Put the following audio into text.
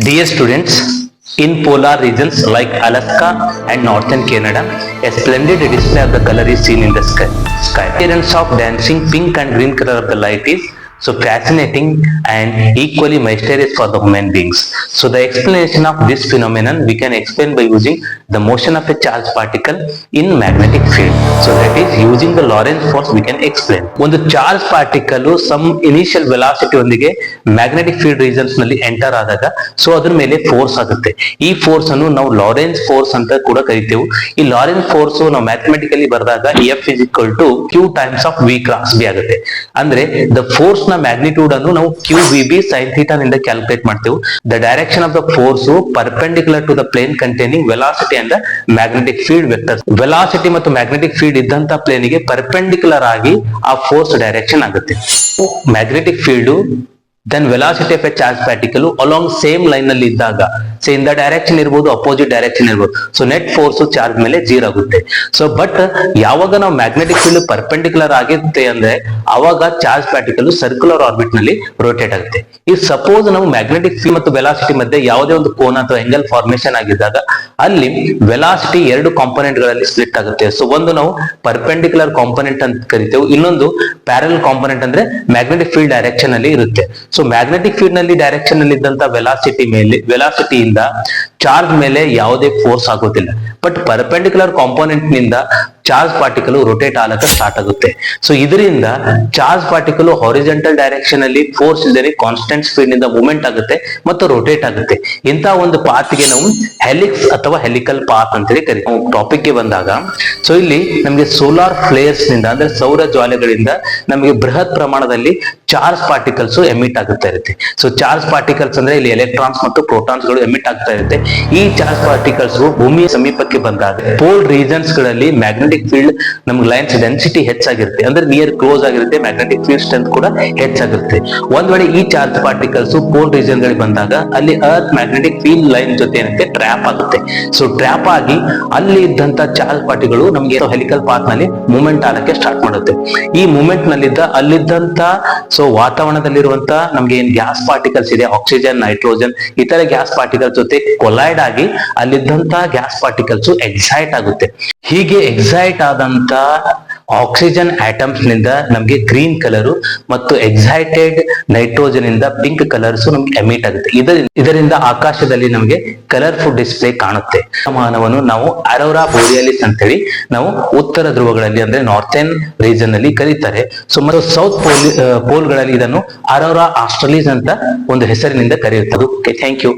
Dear students, in polar regions like Alaska and northern Canada, a splendid display of the color is seen in the sky. Appearance of dancing pink and green color of the light is so fascinating and equally mysterious for the human beings. So the explanation of this phenomenon we can explain by using the motion of a charged particle in magnetic field. So that is using the Lorentz force we can explain. ಒಂದು charge particle some initial velocity ಒಂದಿಗೆ magnetic field regions ನಲ್ಲಿ enter ಆದಾಗ so ಅದ್ರ ಮೇಲೆ force ಆಗುತ್ತೆ. ಈ force ಅನ್ನು ನಾವು ಲಾರೆನ್ಸ್ ಫೋರ್ಸ್ ಅಂತ ಕೂಡ ಕರಿತೇವೆ. ಈ ಲಾರೆನ್ಸ್ ಫೋರ್ಸ್ ನಾವು ಮ್ಯಾಥಮೆಟಿಕಲಿ ಬರೆದಾಗ F is equal to Q times of V cross B ಆಗುತ್ತೆ. ಅಂದ್ರೆ ದ ಫೋರ್ಸ್ ನ ಮ್ಯಾಗ್ನಿಟ್ಯೂಡ್ ಅನ್ನು ನಾವು QVB sin theta ನಿಂದ ಕ್ಯಾಲ್ಕುಲೇಟ್ ಮಾಡ್ತೇವೆ. The direction of the force perpendicular to the plane containing velocity and magnetic field vector. Velocity ಮತ್ತು magnetic field ಇದ್ದಂತ plane ಗೆ ಪರ್ಪೆಂಡಿಕ್ಯುಲರ್ ಆಗಿ ಆ ಫೋರ್ಸ್ ಡೈರೆಕ್ಷನ್ ಆಗುತ್ತೆ. Magnetic field then velocity of a charge particle along same line ನಲ್ಲಿ ಇದ್ದಾಗ so in the direction ಇರ್ಬೋದು, opposite direction ಇರ್ಬೋದು. ಸೊ ನೆಟ್ ಫೋರ್ಸ್ ಚಾರ್ಜ್ ಮೇಲೆ 0 ಆಗುತ್ತೆ. ಸೊ ಬಟ್ ಯಾವಾಗ ನಾವು ಮ್ಯಾಗ್ನೆಟಿಕ್ ಫೀಲ್ಡ್ ಪರ್ಪೆಂಡಿಕ್ಯುಲರ್ ಆಗಿರುತ್ತೆ ಅಂದ್ರೆ ಅವಾಗ ಚಾರ್ಜ್ ಪಾರ್ಟಿಕಲ್ ಸರ್ಕ್ಯುಲರ್ ಆರ್ಬಿಟ್ ನಲ್ಲಿ ರೊಟೇಟ್ ಆಗುತ್ತೆ. ಈ ಸಪೋಸ್ ನಾವು ಮ್ಯಾಗ್ನೆಟಿಕ್ ಫೀಲ್ಡ್ ಮತ್ತು ವೆಲಾಸಿಟಿ ಮಧ್ಯೆ ಯಾವುದೇ ಒಂದು ಕೋನ ಅಥವಾ ಆಂಗಲ್ ಫಾರ್ಮೇಶನ್ ಆಗಿದ್ದಾಗ ಅಲ್ಲಿ ವೆಲಾಸಿಟಿ ಎರಡು ಕಾಂಪೊನೆಂಟ್ ಗಳಲ್ಲಿ ಸ್ಪ್ಲಿಟ್ ಆಗುತ್ತೆ. ಸೊ ಒಂದು ನಾವು ಪರ್ಪೆಂಡಿಕ್ಯುಲರ್ ಕಾಂಪೊನೆಂಟ್ ಅಂತ ಕರಿತೇವೆ, ಇನ್ನೊಂದು ಪ್ಯಾರಲ್ ಕಾಂಪೊನೆಂಟ್ ಅಂದ್ರೆ ಮ್ಯಾಗ್ನೆಟಿಕ್ ಫೀಲ್ಡ್ ಡೈರೆಕ್ಷನ್ ಅಲ್ಲಿ ಇರುತ್ತೆ. ಸೊ ಮ್ಯಾಗ್ನೆಟಿಕ್ ಫೀಲ್ಡ್ ನಲ್ಲಿ ಡೈರೆಕ್ಷನ್ ನಲ್ಲಿ ಇದ್ದಂತ ವೆಲಾಸಿಟಿಯಿಂದ ಚಾರ್ಜ್ ಮೇಲೆ ಯಾವುದೇ ಫೋರ್ಸ್ ಆಗೋದಿಲ್ಲ. ಬಟ್ ಪರ್ಪೆಂಡಿಕ್ಯುಲರ್ ಕಾಂಪೊನೆಂಟ್ ನಿಂದ ಚಾರ್ಜ್ ಪಾರ್ಟಿಕಲ್ ರೊಟೇಟ್ ಆಗಲಿಕ್ಕೆ ಸ್ಟಾರ್ಟ್ ಆಗುತ್ತೆ. ಸೊ ಇದರಿಂದ ಚಾರ್ಜ್ ಪಾರ್ಟಿಕಲ್ ಹಾರಿಜಾಂಟಲ್ ಡೈರೆಕ್ಷನ್ ಅಲ್ಲಿ ಫೋರ್ಸ್ ಇಲ್ಲದೆ ಕಾನ್ಸ್ಟೆಂಟ್ ಸ್ಪೀಡ್ ನಿಂದ ಮೂವ್ಮೆಂಟ್ ಆಗುತ್ತೆ ಮತ್ತು ರೊಟೇಟ್ ಆಗುತ್ತೆ. ಇಂತಹ ಒಂದು ಪಾತ್ ಗೆ ನಾವು ಹೆಲಿಕ್ಸ್ ಅಥವಾ ಹೆಲಿಕಲ್ ಪಾತ್ ಅಂತೇಳಿ ಕರಿತೀವಿ. ಟಾಪಿಕ್ ಗೆ ಬಂದಾಗ ಸೊ ಇಲ್ಲಿ ನಮಗೆ ಸೋಲಾರ್ ಫ್ಲೇರ್ಸ್ ನಿಂದ ಅಂದ್ರೆ ಸೌರ ಜ್ವಾಲೆಗಳಿಂದ ನಮಗೆ ಬೃಹತ್ ಪ್ರಮಾಣದಲ್ಲಿ ಚಾರ್ಜ್ ಪಾರ್ಟಿಕಲ್ಸ್ ಎಮಿಟ್ ಆಗುತ್ತಾ ಇರುತ್ತೆ. ಸೊ ಚಾರ್ಜ್ ಪಾರ್ಟಿಕಲ್ಸ್ ಅಂದ್ರೆ ಇಲ್ಲಿ ಎಲೆಕ್ಟ್ರಾನ್ಸ್ ಮತ್ತು ಪ್ರೋಟಾನ್ಸ್ ಗಳು ಎಮಿಟ್ ಆಗ್ತಾ ಇರುತ್ತೆ. ಈ ಚಾರ್ಜ್ ಪಾರ್ಟಿಕಲ್ಸ್ ಭೂಮಿಯ ಸಮೀಪಕ್ಕೆ ಬಂದಾಗ ಪೋಲ್ ರೀಜನ್ಸ್ ಗಳಲ್ಲಿ ಮ್ಯಾಗ್ನೆಟಿಕ್ ಫೀಲ್ಡ್ ನಮ್ಗೆ ಲೈನ್ಸ್ ಡೆನ್ಸಿಟಿ ಹೆಚ್ಚಾಗಿರುತ್ತೆ, ಅಂದ್ರೆ ನಿಯರ್ ಕ್ಲೋಸ್ ಆಗಿರುತ್ತೆ. ಮ್ಯಾಗ್ನೆಟಿಕ್ ಫೀಲ್ಡ್ ಸ್ಟ್ರೆಂತ್ ಕೂಡ ಹೆಚ್ಚಾಗಿರುತ್ತೆ. ಒಂದ್ ವೇಳೆ ಈ ಚಾರ್ಜ್ ಪಾರ್ಟಿಕಲ್ಸ್ ಪೋಲ್ ರೀಜನ್ ಗಳಿಗೆ ಬಂದಾಗ ಅಲ್ಲಿ ಅರ್ತ್ ಮ್ಯಾಗ್ನೆಟಿಕ್ ಫೀಲ್ಡ್ ಲೈನ್ ಜೊತೆ ಏನಂತೆ ಟ್ರ್ಯಾಪ್ ಆಗುತ್ತೆ. ಸೊ ಟ್ರ್ಯಾಪ್ ಆಗಿ ಅಲ್ಲಿ ಇದ್ದಂತ ಚಾರ್ಜ್ ಪಾರ್ಟಿಕಲ್ ನಮ್ಗೆ ಹೆಲಿಕಲ್ ಪಾತ್ ನಲ್ಲಿ ಮೂವ್ಮೆಂಟ್ ಆಗಕ್ಕೆ ಸ್ಟಾರ್ಟ್ ಮಾಡುತ್ತೆ. ಈ ಮೂವ್ಮೆಂಟ್ ನಲ್ಲಿದ್ದ ಅಲ್ಲಿದ್ದಂತ ಸೊ ವಾತಾವರಣದಲ್ಲಿರುವಂತ ನಮ್ಗೆ ಏನ್ ಗ್ಯಾಸ್ ಪಾರ್ಟಿಕಲ್ಸ್ ಇದೆ, ಆಕ್ಸಿಜನ್, ನೈಟ್ರೋಜನ್, ಇತರ ಗ್ಯಾಸ್ ಪಾರ್ಟಿಕಲ್ ಜೊತೆ ಕೊಲೈಡ್ ಆಗಿ ಅಲ್ಲಿದ್ದಂತ ಗ್ಯಾಸ್ ಪಾರ್ಟಿಕಲ್ಸ್ ಎಕ್ಸೈಟ್ ಆಗುತ್ತೆ. ಹೀಗೆ ಎಕ್ಸೈಟ್ ಆದಂತ ಆಕ್ಸಿಜನ್ ಆಟಮ್ಸ್ ನಿಂದ ನಮ್ಗೆ ಗ್ರೀನ್ ಕಲರ್ ಮತ್ತು ಎಕ್ಸೈಟೆಡ್ ನೈಟ್ರೋಜನ್ ಇಂದ ಪಿಂಕ್ ಕಲರ್ಸ್ ನಮ್ಗೆ ಎಮಿಟ್ ಆಗುತ್ತೆ. ಇದರಿಂದ ಆಕಾಶದಲ್ಲಿ ನಮಗೆ ಕಲರ್ಫುಲ್ ಡಿಸ್ಪ್ಲೇ ಕಾಣುತ್ತೆ. ಮಾನವನ್ನು ನಾವು ಅರೋರಾ ಬೋರಿಯಾಲಿಸ್ ಅಂತೇಳಿ ನಾವು ಉತ್ತರ ಧ್ರುವಗಳಲ್ಲಿ ಅಂದ್ರೆ ನಾರ್ಥನ್ ರೀಜನ್ ಅಲ್ಲಿ ಕರೀತಾರೆ. ಸೊ ಮತ್ತು ಸೌತ್ ಪೋಲ್ಗಳಲ್ಲಿ ಇದನ್ನು ಅರೋರಾ ಆಸ್ಟ್ರಲಿಸ್ ಅಂತ ಒಂದು ಹೆಸರಿನಿಂದ ಕರೆಯುತ್ತದೆ. Thank you.